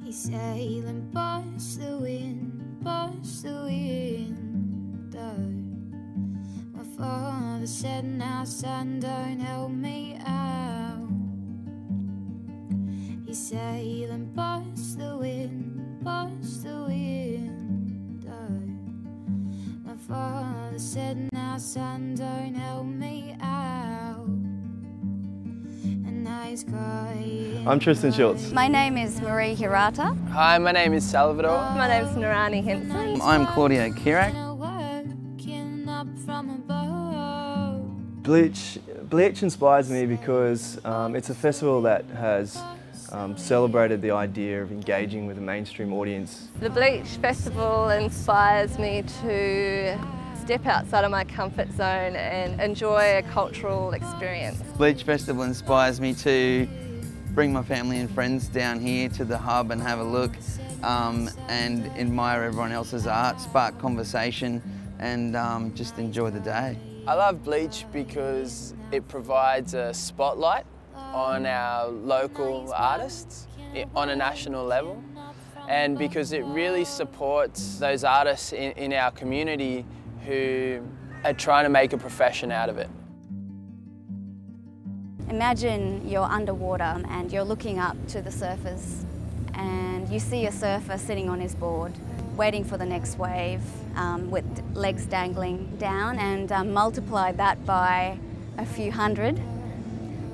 He's sailing past the wind, past the window. My father said, now son, don't help me out. He's sailing past the wind, past the window. My father said, now son, don't help me out. And now he's crying. I'm Tristan Schultz. My name is Marie Hirata. Hi, my name is Salvador. My name is NARANI HENSON. I'm CLAUDIO KIRAC. Bleach inspires me because it's a festival that has celebrated the idea of engaging with a mainstream audience. The Bleach Festival inspires me to step outside of my comfort zone and enjoy a cultural experience. Bleach Festival inspires me to bring my family and friends down here to the hub and have a look and admire everyone else's art, spark conversation and just enjoy the day. I love Bleach because it provides a spotlight on our local artists on a national level, and because it really supports those artists in our community who are trying to make a profession out of it. Imagine you're underwater and you're looking up to the surface and you see a surfer sitting on his board waiting for the next wave with legs dangling down, and multiply that by a few hundred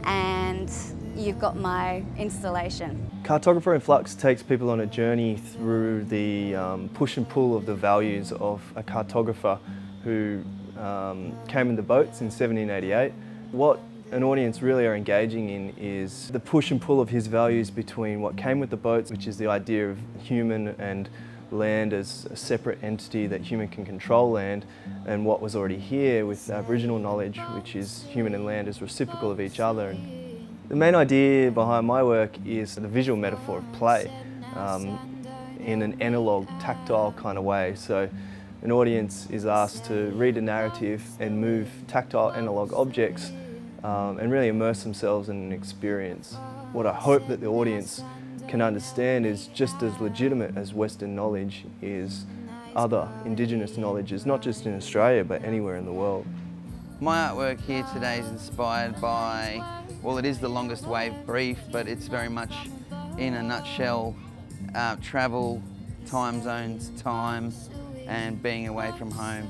and you've got my installation. Cartographer In-FLUX takes people on a journey through the push and pull of the values of a cartographer who came in the boats in 1788. What an audience really are engaging in is the push and pull of his values between what came with the boats, which is the idea of human and land as a separate entity, that human can control land, and what was already here with Aboriginal knowledge, which is human and land as reciprocal of each other. And the main idea behind my work is the visual metaphor of play in an analogue, tactile kind of way. So an audience is asked to read a narrative and move tactile analogue objects and really immerse themselves in an experience. What I hope that the audience can understand is just as legitimate as Western knowledge is other Indigenous knowledges, not just in Australia but anywhere in the world. My artwork here today is inspired by, well, it is the longest wave brief, but it's very much in a nutshell, travel, time zones, time and being away from home.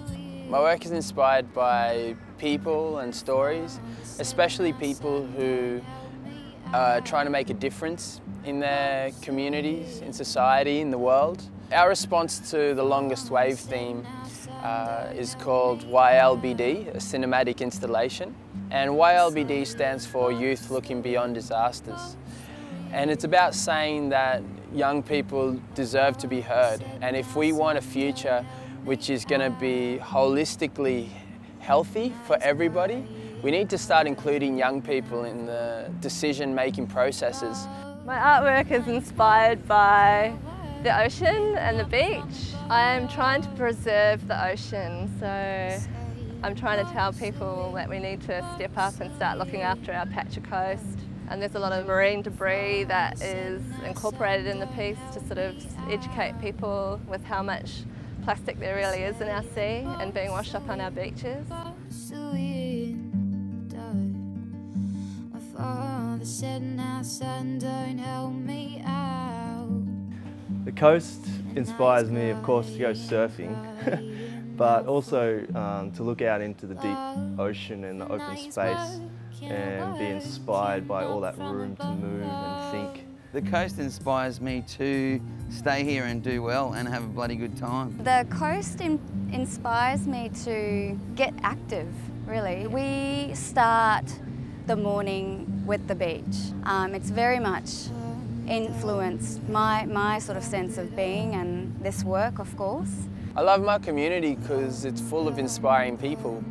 My work is inspired by people and stories, especially people who are trying to make a difference in their communities, in society, in the world. Our response to the longest wave theme is called YLBD, a cinematic installation. And YLBD stands for Youth Looking Beyond Disasters. And it's about saying that young people deserve to be heard. And if we want a future which is going to be holistically healthy for everybody, we need to start including young people in the decision-making processes. My artwork is inspired by the ocean and the beach. I am trying to preserve the ocean, so I'm trying to tell people that we need to step up and start looking after our patch of coast. And there's a lot of marine debris that is incorporated in the piece to sort of educate people with how much plastic there really is in our sea and being washed up on our beaches. The coast inspires me, of course, to go surfing, but also to look out into the deep ocean and the open space and be inspired by all that room to move and think. The coast inspires me to stay here and do well and have a bloody good time. The coast inspires me to get active, really. We start the morning with the beach. It's very much influenced my sort of sense of being and this work, of course. I love my community because it's full of inspiring people.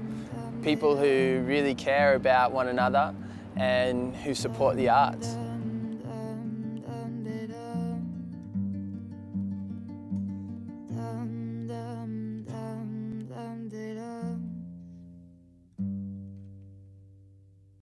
People who really care about one another and who support the arts.